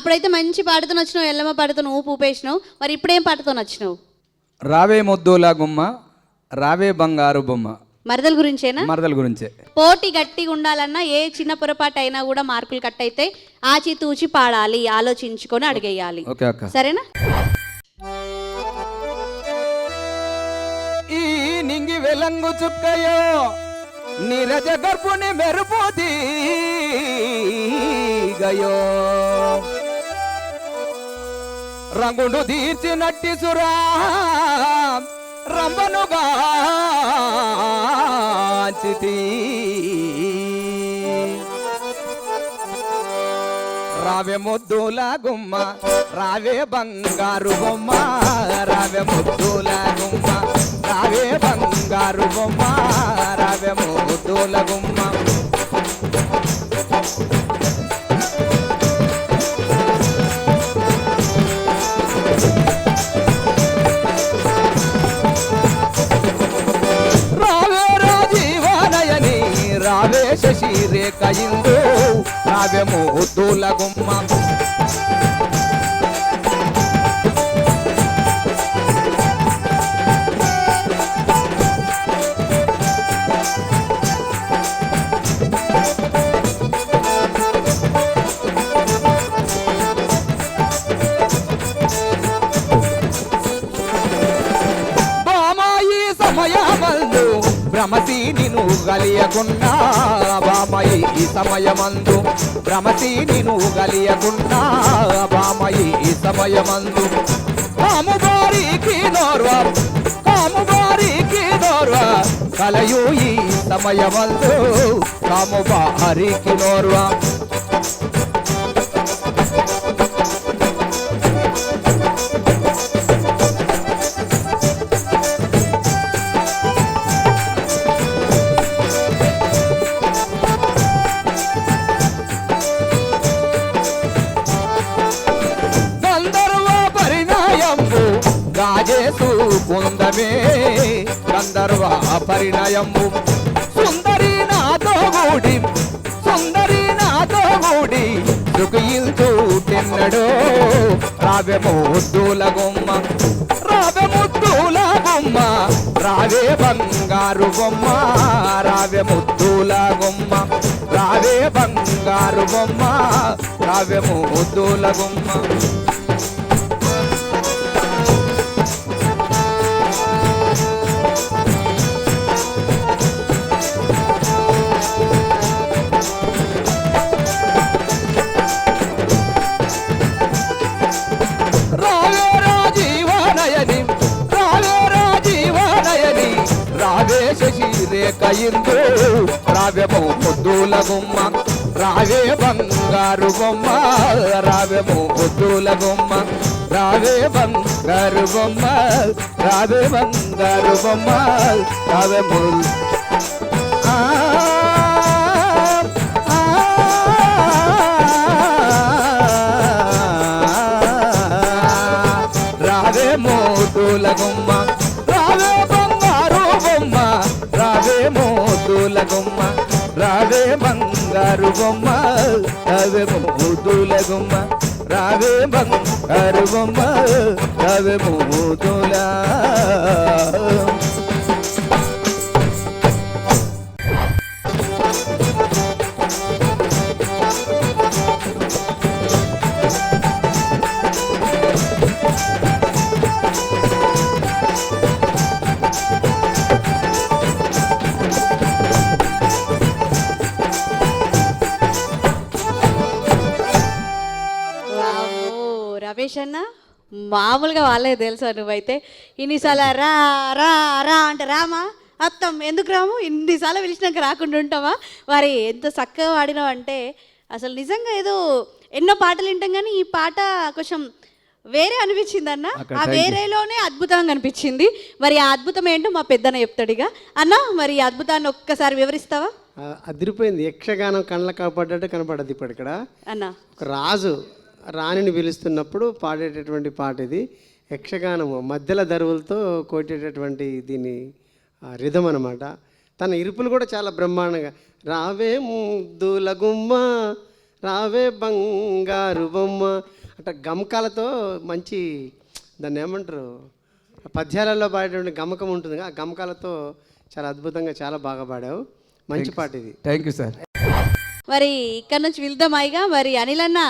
అప్పుడైతే మంచి పాటతో వచ్చినావు, ఎల్లమ్మ పాటతో ఊపు ఊపేసినావు. మరి ఇప్పుడేం పాటతో వచ్చినావు? రావే ముద్దుల గుమ్మ, రావే బంగారు బొమ్మ. మరదల గురించేనా? మరదల గురించే. పోటీ గట్టిగా ఉండాలన్నా ఏ చిన్న పొరపాటు అయినా కూడా మార్కులు కట్ అయితే ఆచితూచి పాడాలి, ఆలోచించుకొని అడిగేయాలి. ఓకే అక్క, సరేనా? ఈ నింగి వెలంగు చుక్కయో నీరజ గర్భుని మెరుపోతి గయో రంగును తీర్చినట్టి సురా రంబనుగా రావే ముద్దుల గుమ్మ, రావే బంగారు బొమ్మ, రావే ముద్దుల గుమ్మ, రావే బంగారు బొమ్మ, రావే ముద్దుల గుమ్మ. రావే శశి రేఖ ఇందు, రావే ముద్దుల గుమ్మ. బామాయి సమయమందు భ్రమసి నిను గలియకున్నా, బామయి ఈ సమయమందు భ్రమసి నిను గలియకున్నా, బామయి ఈ సమయమందు కాముబారికి నోర్వ, కాముబారికి నోర్వ కలయు ఈ సమయమందు, కాముబారికి నోర్వ. రాజేసు కుందమే గంధర్వ పరిణయము, సుందరి నాతో గూడి, సుందరి నాతో గూడి సుఖించు తిన్నడో, రావే ముద్దుల గుమ్మ, రావే ముద్దుల గుమ్మ, రావే బంగారు బొమ్మ, రావే ముద్దుల గుమ్మ, రావే బంగారు బొమ్మ, రావే ముద్దుల గుమ్మ. రావే శశి రేఖ ఇందు, రావే ముద్దుల గుమ్మ, రావే బంగారు బొమ్మ, రావే ముద్దుల గుమ్మ, రావే బంగారు బొమ్మ, రావే బంగారు బొమ్మ, రావే రావే ముద్దుల గుమ్మ, రావే బంగారు బొమ్మ, రావే ముద్దుల గుమ్మ, రావే బంగారు బొమ్మ, రావే ముద్దుల గుమ్మ, రావే బంగారు బొమ్మ, రావే ముద్దుల. రమేష్ అన్న మామూలుగా వాళ్ళే తెలుసా? నువ్వైతే ఇన్నిసార్లు రా రా రా అంటే రామా అత్తం, ఎందుకు రాము? ఇన్నిసార్లు పిలిచినాక రాకుండా ఉంటావా? మరి ఎంత చక్కగా వాడినావు అంటే అసలు నిజంగా ఏదో ఎన్నో పాటలు వింటాం కానీ ఈ పాట కొంచెం వేరే అనిపించింది అన్న. ఆ వేరేలోనే అద్భుతంగా అనిపించింది. మరి ఆ అద్భుతం ఏంటో మా పెద్దన్న చెప్తాడుగా. అన్న మరి ఈ అద్భుతాన్ని ఒక్కసారి వివరిస్తావా? అదిరిపోయింది. యక్షగానం కళ్ళ కాపాడ్డట్టు కనపడద్దు ఇప్పుడు ఇక్కడ అన్న. ఒక రాజు రాణిని పిలుస్తున్నప్పుడు పాడేటటువంటి పాట ఇది. యక్షగానము మధ్యల దరువులతో కొట్టేటటువంటి దీని రిధం అనమాట. తన ఇరుపులు కూడా చాలా బ్రహ్మాండంగా రావే ముద్దుల గుమ్మ, రావే బంగారు బొమ్మ అంటే గమకాలతో మంచి దాన్ని ఏమంటారు పద్యాలలో పాడేటువంటి గమకం ఉంటుంది ఆ గమకాలతో చాలా అద్భుతంగా చాలా బాగా పాడావు మంచి పాట ఇది థ్యాంక్ యూ సార్. మరి ఇక్కడ నుంచి వెళ్దాం హాయిగా. మరి అనిల్ అన్న